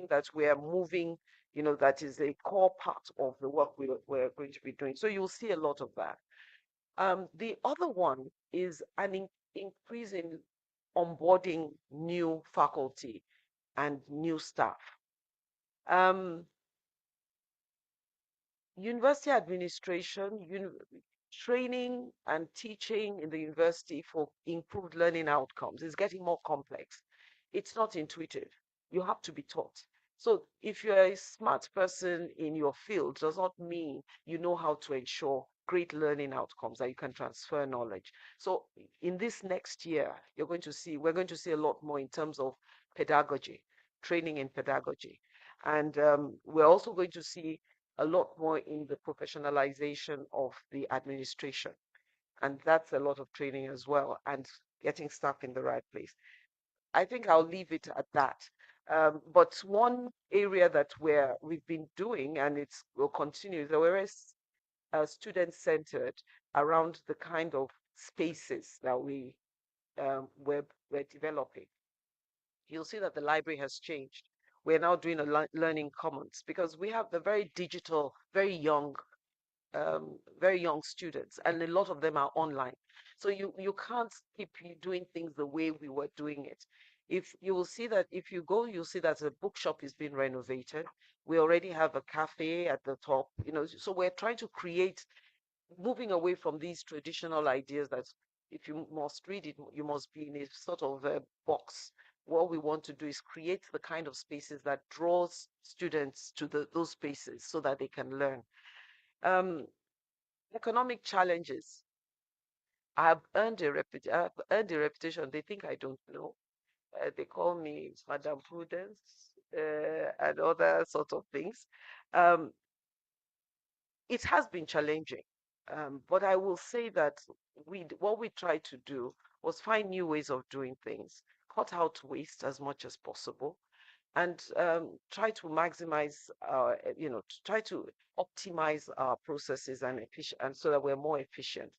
something that we're moving, that is a core part of the work we're going to be doing. So you'll see a lot of that. The other one is an increase in onboarding new faculty and new staff. Um, University administration, training and teaching in the university for improved learning outcomes is getting more complex. It's not intuitive. You have to be taught. So if you're a smart person in your field, does not mean you know how to ensure great learning outcomes, that you can transfer knowledge. So in this next year, we're going to see a lot more in terms of pedagogy, training in pedagogy. And we're also going to see a lot more in the professionalization of the administration. And that's a lot of training as well, and getting staff in the right place. I think I'll leave it at that. But one area that we've been doing, and it will continue, is that we're student-centered around the kind of spaces that we're developing. You'll see that the library has changed. We're now doing a learning commons because we have the very digital, very young students, and a lot of them are online. So you can't keep doing things the way we were doing it. If you will see that if you go, you'll see that the bookshop is being renovated. We already have a cafe at the top, so we're trying to create, moving away from these traditional ideas that if you must read it, you must be in a sort of a box. What we want to do is create the kind of spaces that draws students to those spaces so that they can learn. Um, Economic challenges. I've earned a reputation. They think I don't know. They call me Madam Prudence and other sorts of things. Um, it has been challenging, but I will say that what we tried to do was find new ways of doing things, cut out waste as much as possible, and try to maximize to try to optimize our processes and efficient, and so that we're more efficient.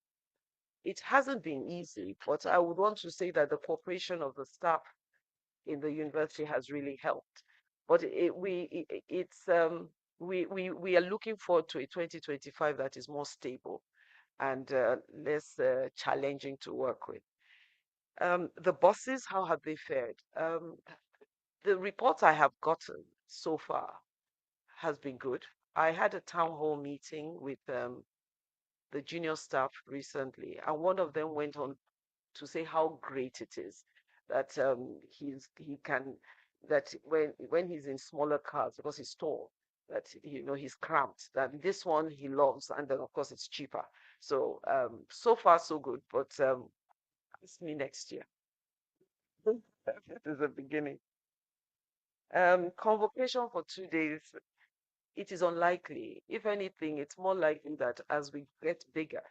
It hasn't been easy, but I would want to say that the cooperation of the staff in the university has really helped. But we are looking forward to a 2025 that is more stable and less challenging to work with. The bosses, how have they fared? The reports I have gotten so far has been good. I had a town hall meeting with the junior staff recently, and one of them went on to say how great it is that he can, that when he's in smaller cars because he's tall, that he's cramped, that this one he loves, and then of course it's cheaper. So so far so good, but it's me next year. This is the beginning. Convocation for 2 days, it is unlikely. If anything, it's more likely that as we get bigger,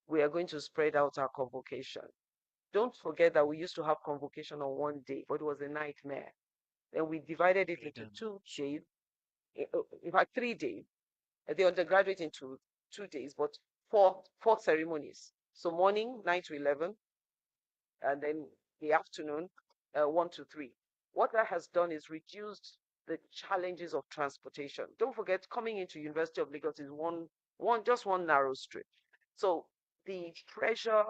we are going to spread out our convocation. Don't forget that we used to have convocation on one day, but it was a nightmare. Then we divided it into 2 days, in fact, 3 days. The undergraduate into 2 days, but four ceremonies. So morning, 9 to 11, and then the afternoon, 1 to 3. What that has done is reduced the challenges of transportation. Don't forget, coming into University of Lagos is just one narrow strip. So the pressure,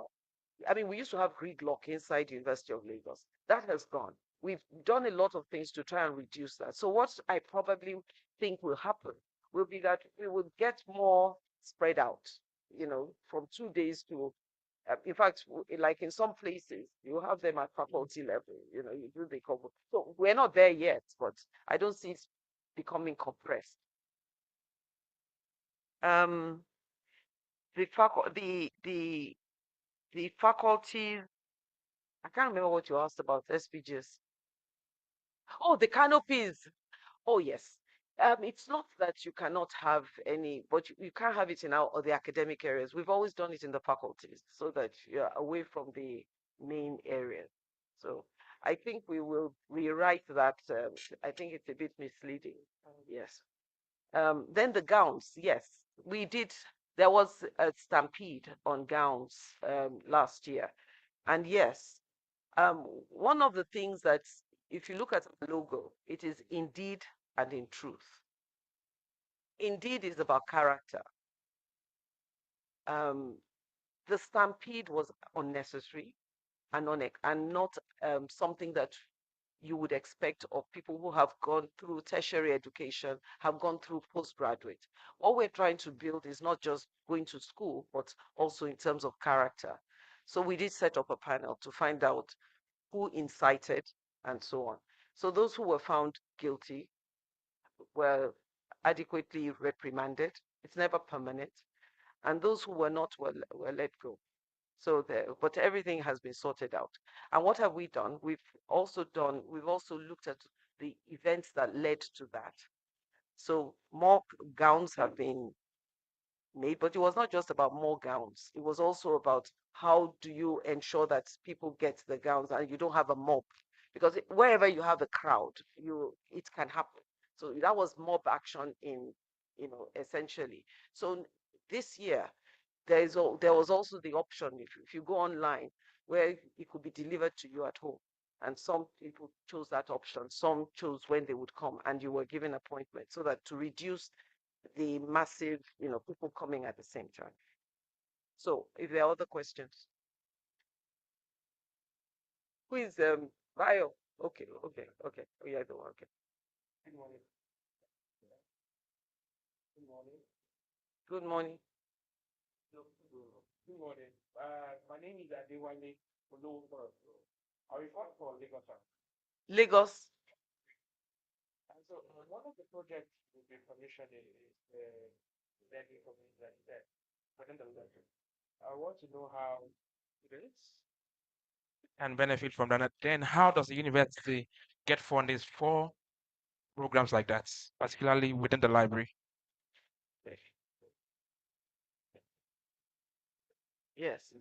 I mean, we used to have gridlock inside University of Lagos. That has gone. We've done a lot of things to try and reduce that. So what I probably think will happen will be that we will get more spread out, from 2 days to, in fact, like in some places, you have them at faculty level, you do the cover. So we're not there yet, but I don't see it becoming compressed. Um, the faculty, I can't remember what you asked about SPGs. Oh, the canopies. Oh, yes. It's not that you cannot have any, but you can't have it in our the academic areas. We've always done it in the faculties so that you're away from the main areas. So I think we will rewrite that. I think it's a bit misleading. Yes. Then the gowns. Yes, we did. There was a stampede on gowns last year. And yes, one of the things that if you look at the logo, it is indeed and in truth. Indeed is about character. The stampede was unnecessary and not something that you would expect of people who have gone through tertiary education, have gone through postgraduate. What we're trying to build is not just going to school, but also in terms of character. So we did set up a panel to find out who incited and so on. So those who were found guilty were adequately reprimanded. It's never permanent. And those who were not were let go. So but everything has been sorted out. And what have we done? We've also looked at the events that led to that. So more gowns have been made, but it was not just about more gowns. It was also about how do you ensure that people get the gowns and you don't have a mob, because wherever you have a crowd, it can happen. So that was mob action in, essentially. So this year there was also the option, if you go online, where it could be delivered to you at home. And some people chose that option. Some chose when they would come and you were given appointment, so that to reduce the massive, people coming at the same time. So if there are other questions, who is Bio? Okay, okay, okay. Oh yeah, the one. Okay. Good morning. Good morning. Good morning. Good morning. My name is Adewale Olowokoro. I report for Lagos. Lagos. And so one of the projects we've been commissioned is learning community that is there within the library. I want to know how it is and benefit from that. Then how does the university get funding for programs like that, particularly within the library? Yes.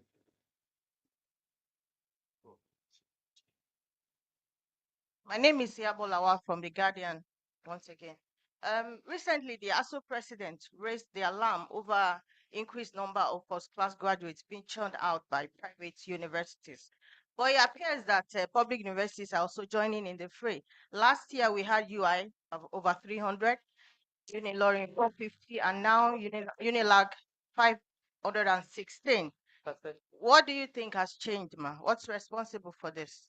My name is Yabolawa from The Guardian once again. Recently, the ASO president raised the alarm over increased number of first-class graduates being churned out by private universities. But it appears that public universities are also joining in the fray. Last year, we had UI of over 300, Unilorin 450, and now Unilag 516. What do you think has changed, ma? What's responsible for this?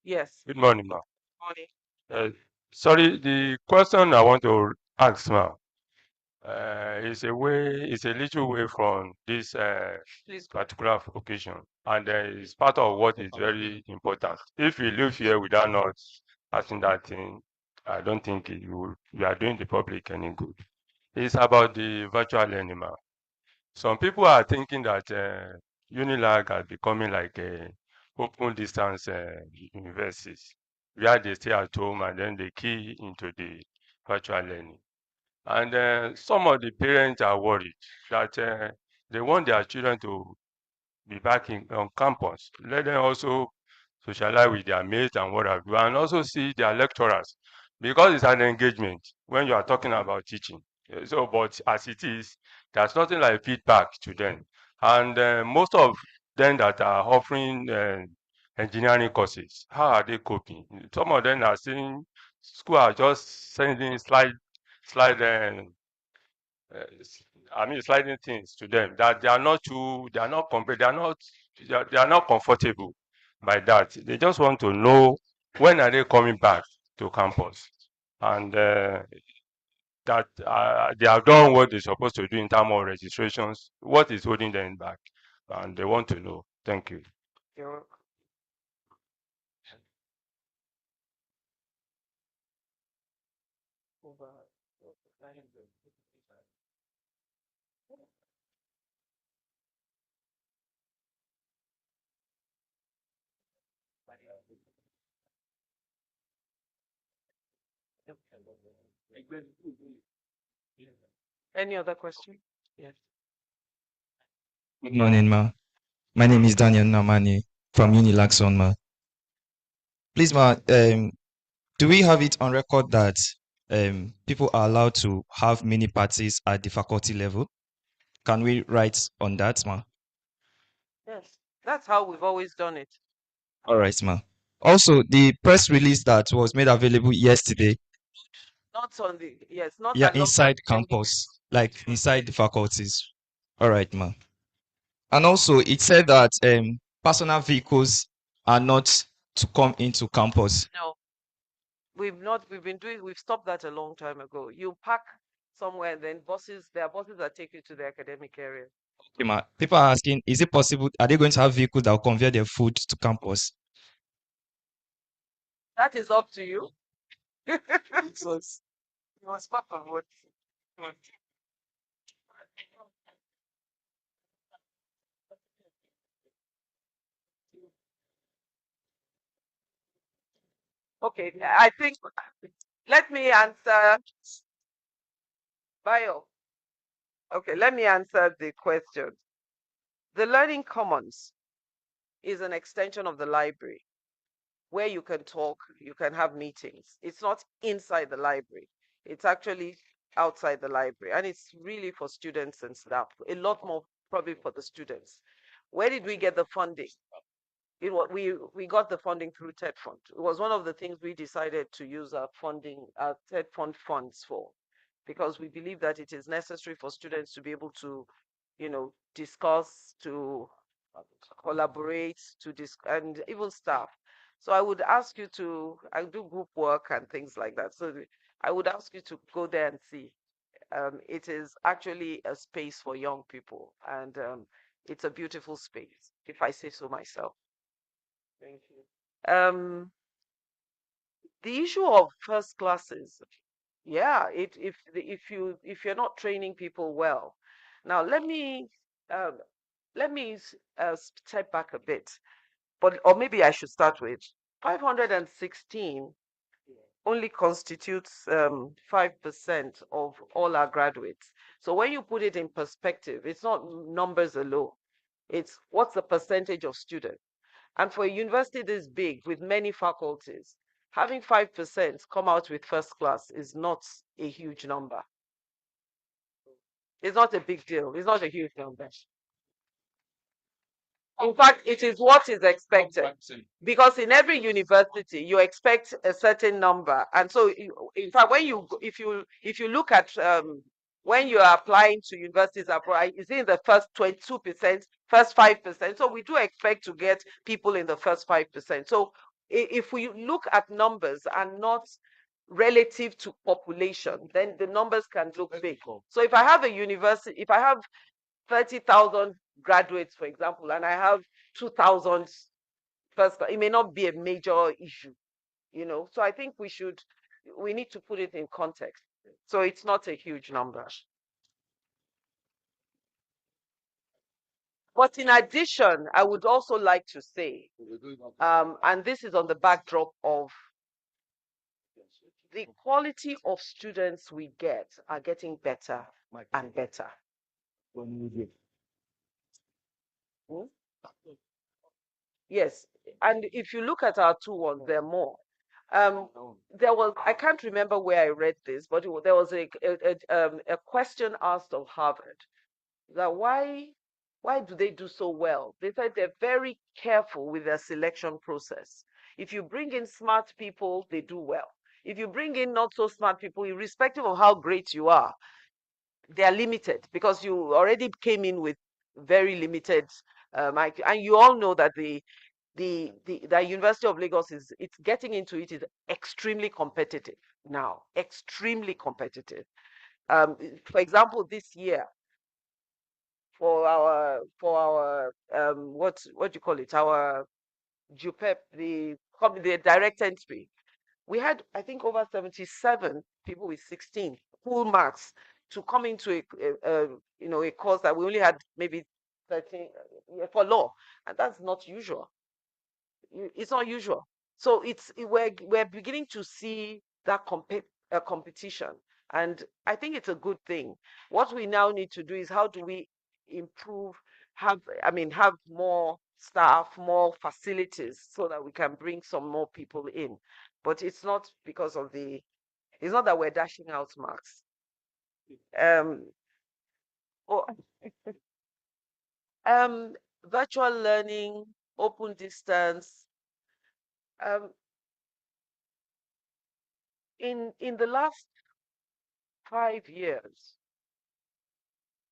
Yes. Good morning, ma. Morning. Sorry, the question I want to ask, ma, is a little way from this Please go. particular occasion, and it's part of what is very important. If we live here without not asking that thing, I don't think we are doing the public any good. It's about the virtual learning, ma. Some people are thinking that Unilag are becoming like a open distance universities where they stay at home and then they key into the virtual learning. And some of the parents are worried that they want their children to be back on campus. Let them also socialize with their mates and what have you, and also see their lecturers, because it's an engagement when you are talking about teaching. So, but as it is, there's nothing like feedback to them. And most of them that are offering engineering courses, how are they coping? Some of them are saying school are just sending slide sliding things to them that they are not they are not comfortable by that. They just want to know when are they coming back to campus, and that they have done what they're supposed to do in terms of registrations. What is holding them back? And they want to know. Thank you. You're over. Any other question? Yes. Good morning, ma. My name is Daniel Namani from Unilaxon, ma. Please, ma, do we have it on record that people are allowed to have mini parties at the faculty level? Can we write on that, ma? Yes, that's how we've always done it. All right, ma. Also, the press release that was made available yesterday, Not on the, yes, not yeah, alongside inside pending. campus, like inside the faculties. All right, ma. And also, it said that personal vehicles are not to come into campus. No, we've stopped that a long time ago. You park somewhere, then there are buses that take you to the academic area. Okay, ma. People are asking, is it possible, are they going to have vehicles that will convey their food to campus? That is up to you. So you must park on what? Okay, I think, let me answer, Bio. Okay, let me answer the question. The Learning Commons is an extension of the library where you can talk, you can have meetings. It's not inside the library. It's actually outside the library. And it's really for students and staff. A lot more probably for the students. Where did we get the funding? We got the funding through TED Fund. It was one of the things we decided to use our funding, our TED Fund funds for, because we believe that it is necessary for students to be able to, discuss, to collaborate, and even staff. So I would ask you I do group work and things like that. So I would ask you to go there and see. It is actually a space for young people, and it's a beautiful space, if I say so myself. Thank you. The issue of first classes, yeah, if you're not training people well. Now um, let me step back a bit, or maybe I should start with 516 only constitutes 5% of all our graduates. So when you put it in perspective, it's not numbers alone. It's what's the percentage of students. And for a university this big with many faculties, having 5% come out with first class is not a huge number. It's not a big deal. It's not a huge number. In fact, it is what is expected, because in every university you expect a certain number, and so in fact, if you look at when you are applying to universities abroad, is in the first 22%, first 5%. So we do expect to get people in the first 5%. So if we look at numbers and not relative to population, then the numbers can look big. So if I have a university, if I have 30,000 graduates, for example, and I have 2,000 first, it may not be a major issue, So I think we need to put it in context. So it's not a huge number. But in addition, I would also like to say, and this is on the backdrop of the quality of students we get are getting better and better. Hmm? Yes, and if you look at our 2-1, there are more. I can't remember where I read this, but there was a question asked of Harvard that why do they do so well? They said they're very careful with their selection process. If you bring in smart people, they do well. If you bring in not so smart people, irrespective of how great you are, they are limited because you already came in with very limited IQ. And you all know that the University of Lagos it's getting into it is extremely competitive now, extremely competitive. For example, this year for our what do you call it, our JUPEP, the direct entry, we had, I think, over 77 people with 16 full marks to come into a course that we only had maybe 13 for law, and that's not usual. It's not usual. So we're beginning to see that competition, and I think it's a good thing. What we now need to do is how do we improve have more staff, more facilities so that we can bring some more people in. But it's not because of it's not that we're dashing out marks. Um, oh, um, Virtual learning, open distance. Um, in the last 5 years,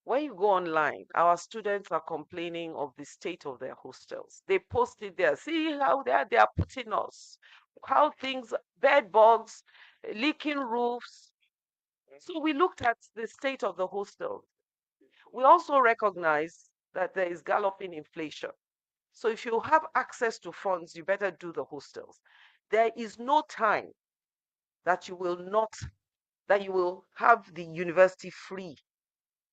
when you go online, our students are complaining of the state of their hostels. They post it there. See how they are putting us, how things, bed bugs, leaking roofs. So we looked at the state of the hostels. We also recognize that there is galloping inflation. So if you have access to funds, you better do the hostels. There is no time that you will have the university free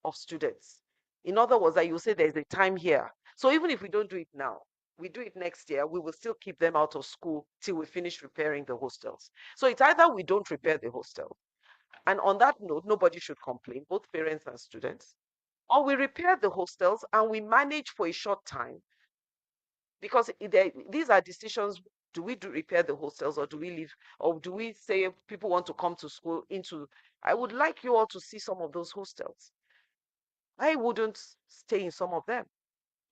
of students. In other words, that you say there's a time here. So even if we don't do it now, we do it next year, we will still keep them out of school till we finish repairing the hostels. So it's either we don't repair the hostel, and on that note, nobody should complain, both parents and students, or we repair the hostels and we manage for a short time, because these are decisions. Do we repair the hostels, or do we leave, or do we say people want to come to school into? I would like you all to see some of those hostels. I wouldn't stay in some of them.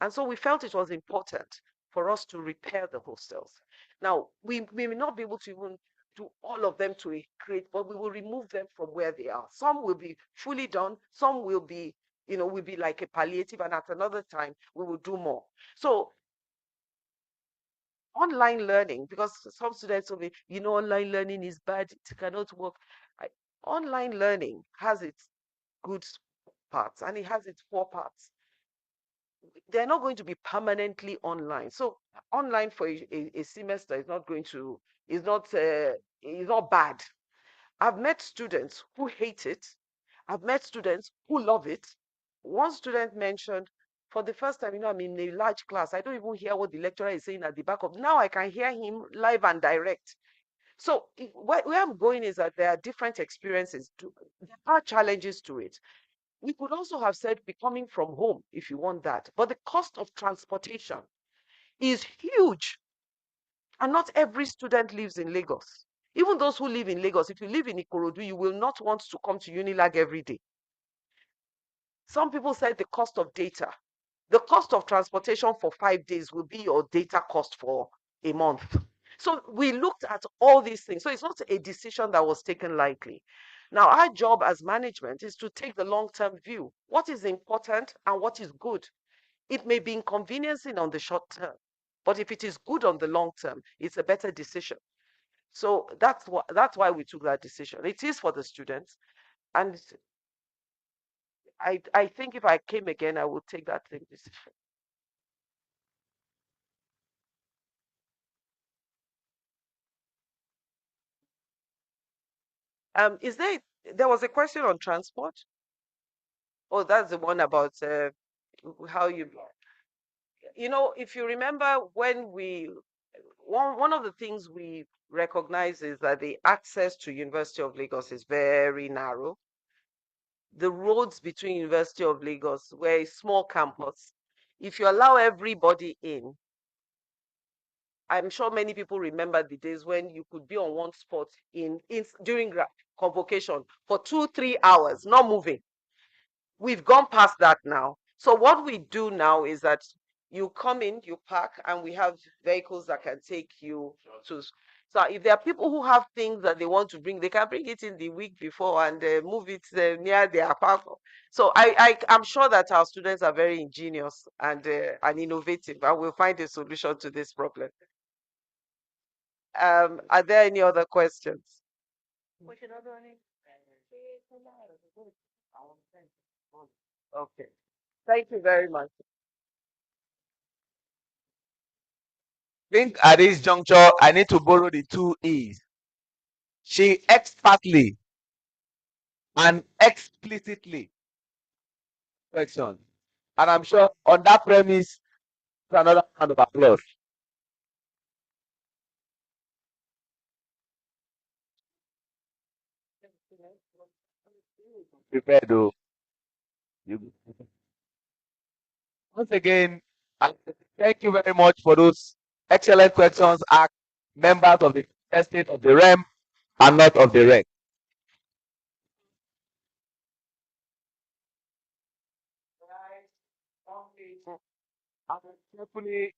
And so we felt it was important for us to repair the hostels. Now, we may not be able to even do all of them to a great, but we will remove them from where they are. Some will be fully done, some will be, will be like a palliative, and at another time we will do more. So online learning, because some students will be, online learning is bad, it cannot work. Online learning has its good parts and it has its poor parts. They're not going to be permanently online. So online for a semester is not bad. I've met students who hate it. I've met students who love it. One student mentioned, for the first time, I'm in a large class. I don't even hear what the lecturer is saying at the back of. Now I can hear him live and direct. So where I'm going is that there are different experiences. There are challenges to it. We could also have said be coming from home if you want that. But the cost of transportation is huge. And not every student lives in Lagos. Even those who live in Lagos, if you live in Ikorodu, you will not want to come to Unilag every day. Some people said the cost of data. The cost of transportation for 5 days will be your data cost for a month. So we looked at all these things. So it's not a decision that was taken lightly. Now, our job as management is to take the long-term view. What is important and what is good? It may be inconveniencing on the short term, but if it is good on the long term, it's a better decision. So that's why we took that decision. It is for the students, and I think if I came again, I would take that same decision. Is there was a question on transport? Oh, that's the one about how if you remember when one of the things we recognize is that the access to University of Lagos is very narrow. The roads between University of Lagos, we're a small campus. If you allow everybody in, I'm sure many people remember the days when you could be on one spot during convocation for 2-3 hours, not moving. We've gone past that now. So what we do now is that you come in, you park, and we have vehicles that can take you to. So if there are people who have things that they want to bring, they can bring it in the week before and move it near their park. So I'm sure that our students are very ingenious and innovative, and we'll find a solution to this problem. Are there any other questions? Okay. Thank you very much. Think at this juncture, I need to borrow the two E's. She expertly and explicitly question. And I'm sure on that premise, another round of applause. Prepared though. You Once again, thank you very much for those excellent questions asked members of the estate of the REM and not of the REC. Carefully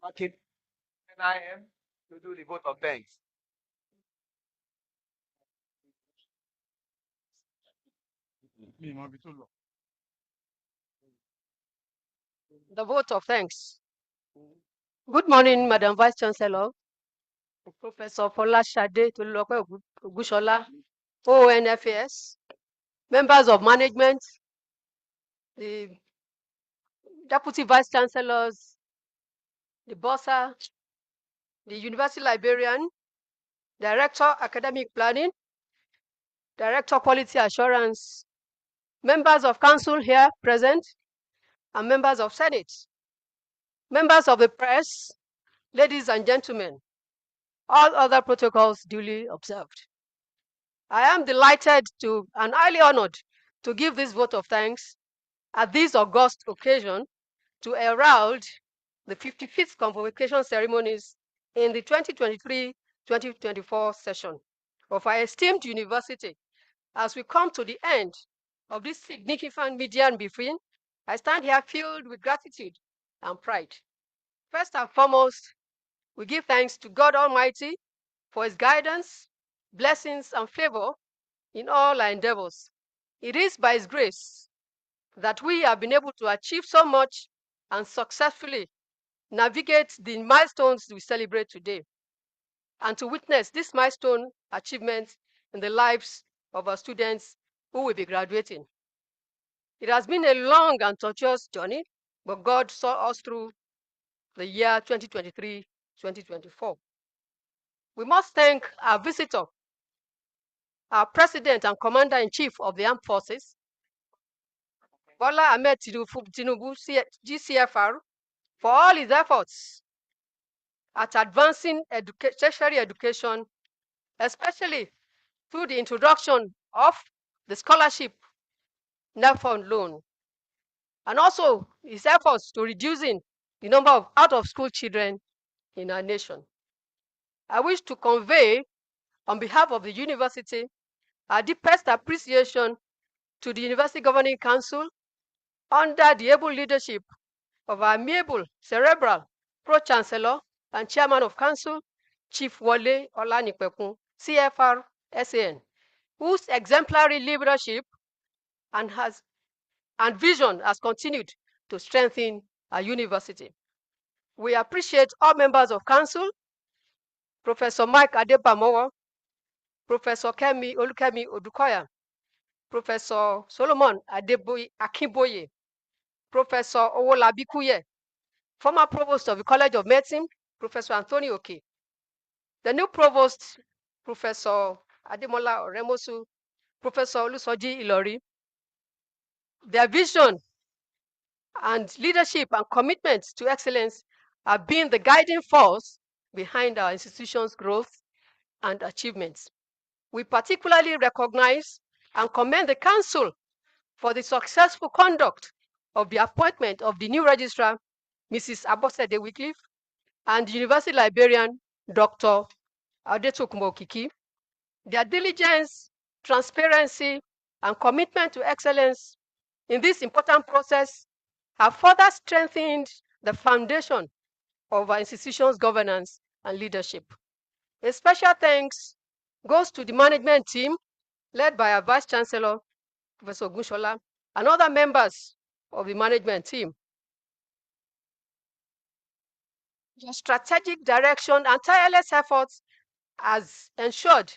marking 9 a.m. to do the vote of thanks. The vote of thanks. Good morning, Madam Vice Chancellor, Professor Folashade Tolulope Ogushola, ONFAS, members of management, the Deputy Vice Chancellors, the Bursar, the University Librarian, Director Academic Planning, Director Quality Assurance, members of Council here present, and members of Senate, members of the press, ladies and gentlemen, all other protocols duly observed. I am delighted to and highly honored to give this vote of thanks at this august occasion to herald the 55th convocation ceremonies in the 2023-2024 session of our esteemed university. As we come to the end of this significant median briefing, I stand here filled with gratitude and pride. First and foremost, we give thanks to God Almighty for his guidance, blessings, and favor in all our endeavors. It is by his grace that we have been able to achieve so much and successfully navigate the milestones we celebrate today, and to witness this milestone achievement in the lives of our students who will be graduating. It has been a long and tortuous journey, but God saw us through the year 2023-2024. We must thank our visitor, our President and Commander-in-Chief of the Armed Forces, Bola Ahmed Tinubu, GCFR, for all his efforts at advancing tertiary education, especially through the introduction of the scholarship NAFON loan, and also his efforts to reducing the number of out-of-school children in our nation. I wish to convey, on behalf of the university, our deepest appreciation to the University Governing Council under the able leadership of our amiable, cerebral Pro-Chancellor and Chairman of Council, Chief Wole Olanipekun, CFR SAN, whose exemplary leadership and vision has continued to strengthen our university. We appreciate all members of Council, Professor Mike Adebamowo, Professor Kemi Olukemi Odukoya, Professor Solomon Akinboye, Professor Owolabi Kuye, former Provost of the College of Medicine, Professor Anthony Oke, the new Provost, Professor Ademola Oremosu, Professor Olusoji Ilori. Their vision and leadership and commitment to excellence have been the guiding force behind our institution's growth and achievements. We particularly recognize and commend the Council for the successful conduct of the appointment of the new registrar, Mrs. Abosede Wycliffe, and the University Librarian, Dr. Adetokunbo Okiki. Their diligence, transparency, and commitment to excellence in this important process have further strengthened the foundation of our institution's governance and leadership. A special thanks goes to the management team led by our Vice Chancellor, Professor Ogushola, and other members of the management team. Your strategic direction and tireless efforts has ensured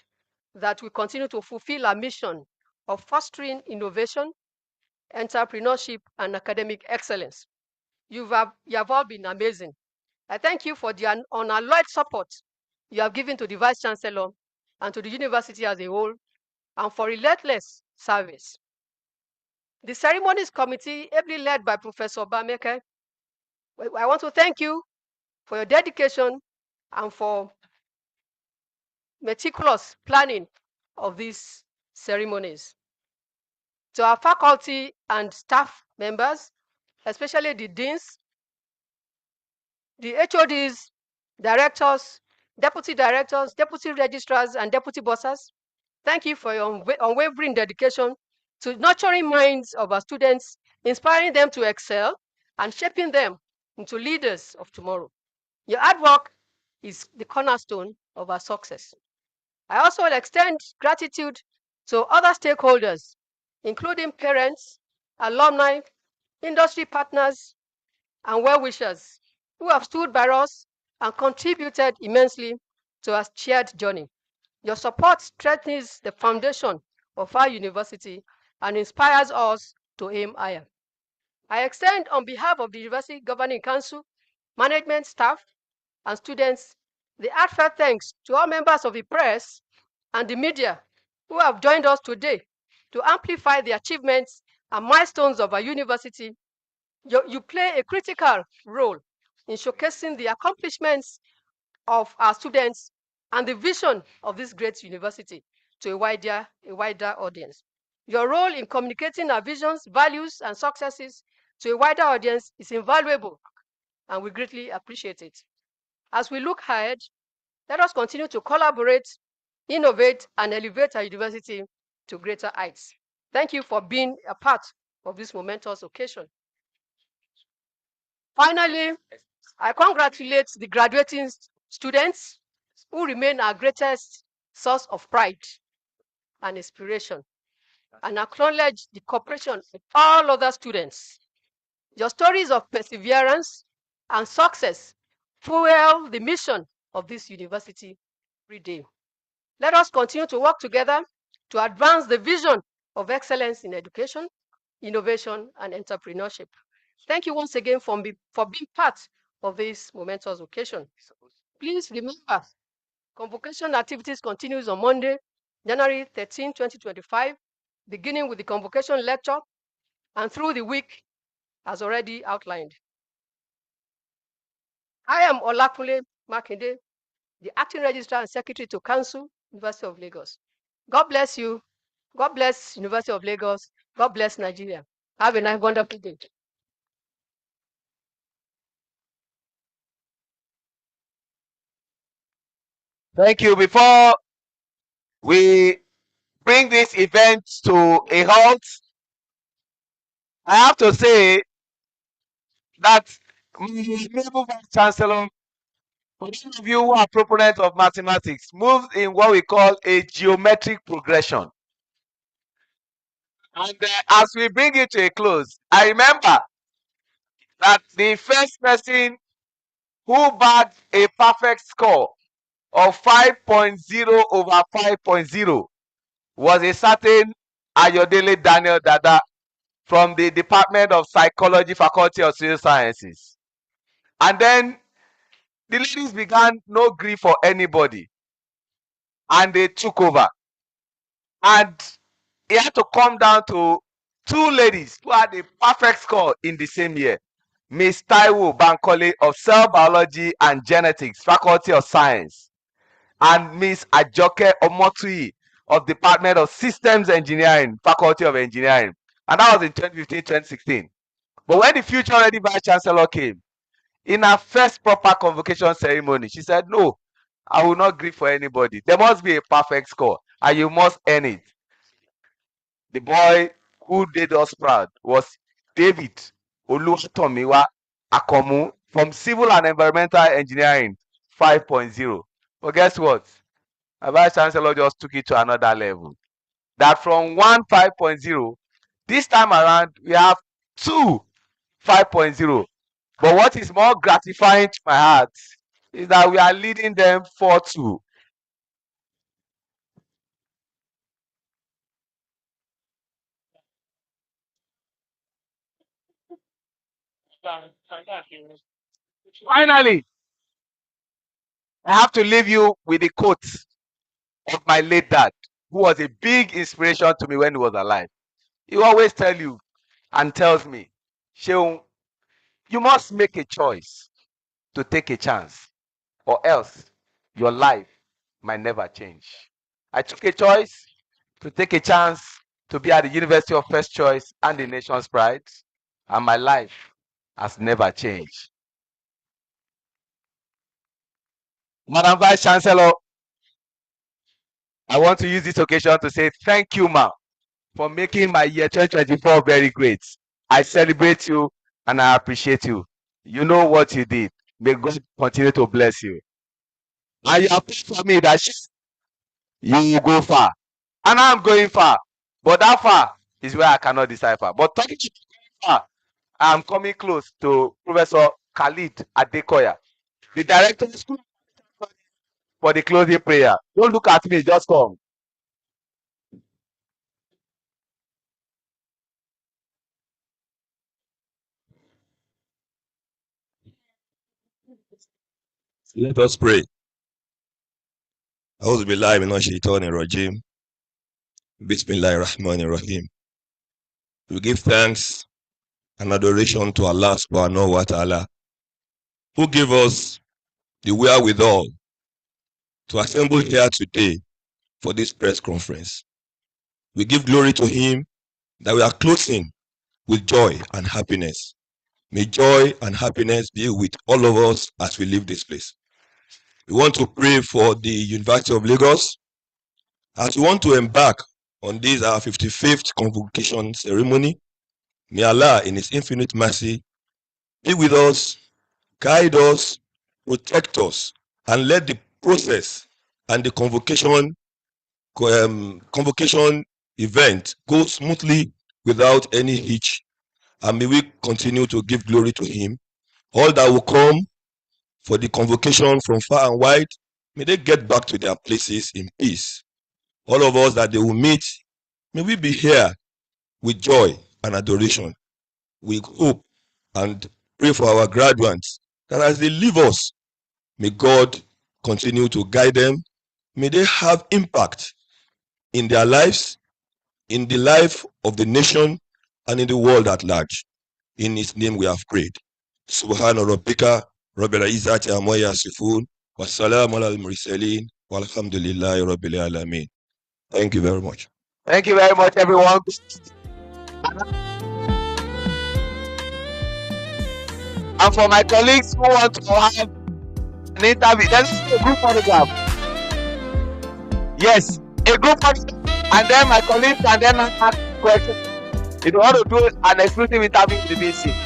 that we continue to fulfill our mission of fostering innovation, entrepreneurship, and academic excellence. You have all been amazing. I thank you for the unalloyed support you have given to the Vice Chancellor and to the university as a whole, and for relentless service. The ceremonies committee, ably led by Professor Bameke, I want to thank you for your dedication and for meticulous planning of these ceremonies. To our faculty and staff members, especially the deans, the HODs, directors, deputy registrars, and deputy bosses, thank you for your unwavering dedication to nurturing minds of our students, inspiring them to excel, and shaping them into leaders of tomorrow. Your hard work is the cornerstone of our success. I also extend gratitude to other stakeholders, including parents, alumni, industry partners, and well-wishers who have stood by us and contributed immensely to our shared journey. Your support strengthens the foundation of our university and inspires us to aim higher. I extend on behalf of the University Governing Council, management staff, and students the heartfelt thanks to all members of the press and the media who have joined us today to amplify the achievements and milestones of our university. You play a critical role in showcasing the accomplishments of our students and the vision of this great university to a wider audience. Your role in communicating our visions, values, and successes to a wider audience is invaluable, and we greatly appreciate it. As we look ahead, let us continue to collaborate, innovate, and elevate our university to greater heights. Thank you for being a part of this momentous occasion. Finally, I congratulate the graduating students who remain our greatest source of pride and inspiration, and acknowledge the cooperation of all other students. Your stories of perseverance and success fuel the mission of this university every day. Let us continue to work together to advance the vision of excellence in education, innovation, and entrepreneurship. Thank you once again for being part of this momentous occasion. Please remember, convocation activities continues on Monday, January 13, 2025, beginning with the convocation lecture and through the week as already outlined. I am Olakunle Makinde, the Acting Registrar and Secretary to Council, University of Lagos. God bless you. God bless University of Lagos. God bless Nigeria. Have a nice, wonderful day. Thank you. Before we bring this event to a halt, I have to say that Honorable Vice Chancellor, for those of you who are proponents of mathematics, moves in what we call a geometric progression. And as we bring it to a close, I remember that the first person who bagged a perfect score of 5.0 over 5.0 was a certain Ayodele Daniel Dada from the Department of Psychology, Faculty of Social Sciences. And then the ladies began no grief for anybody, and they took over. And it had to come down to two ladies who had a perfect score in the same year. Miss Taiwo Bankole of Cell Biology and Genetics, Faculty of Science, and Miss Ajoke Omotui of Department of Systems Engineering, Faculty of Engineering. And that was in 2015, 2016. But when the future ready Vice Chancellor came, in her first proper convocation ceremony, she said, no, I will not grieve for anybody. There must be a perfect score, and you must earn it. The boy who did us proud was David Oluwatomiwa Akomu from Civil and Environmental Engineering 5.0. But guess what? Our Vice Chancellor just took it to another level. That from 5.0, this time around, we have 5.0. But what is more gratifying to my heart is that we are leading them 4-2. Finally, I have to leave you with a quote of my late dad, who was a big inspiration to me when he was alive. He always tell you and tells me, Sheung, you must make a choice to take a chance. or else your life might never change. I took a choice to take a chance to be at the University of First Choice and the nation's pride, and my life has never changed. Madam Vice Chancellor, I want to use this occasion to say thank you, ma'am, for making my year 2024 very great. I celebrate you and I appreciate you. You know what you did. May God continue to bless you. And you have prayed for me that you will go far. And I'm going far. But that far is where I cannot decipher. But talking to far, I'm coming close to Professor Khalid Adekoya, the director of the school, for the closing prayer. Don't look at me, just come. Let us pray. A'udhu billahi minash shaitanir rajim. Bismillahir rahmanir rahim. We give thanks and adoration to Allah subhanahu wa ta'ala, who gave us the wherewithal to assemble here today for this press conference. We give glory to Him that we are closing with joy and happiness. May joy and happiness be with all of us as we leave this place. We want to pray for the University of Lagos as we want to embark on this our 55th convocation ceremony. May Allah in His infinite mercy be with us, guide us, protect us, and let the process and the convocation event go smoothly without any hitch. And may we continue to give glory to Him. All that will come for the convocation from far and wide, may they get back to their places in peace. All of us that they will meet, may we be here with joy and adoration. We hope and pray for our graduates that as they leave us, may God continue to guide them. May they have impact in their lives, in the life of the nation, and in the world at large. In His name we have prayed. Subhana rabbika rabbil izzati amma yasifun wa salamun alal mursalin walhamdulillahi rabbil alamin. Thank you very much. Thank you very much, everyone. And for my colleagues who want to have an interview, there's a group photograph. Yes, a group photograph. And then my colleagues can then ask questions. If you want to do an exclusive interview with the BC.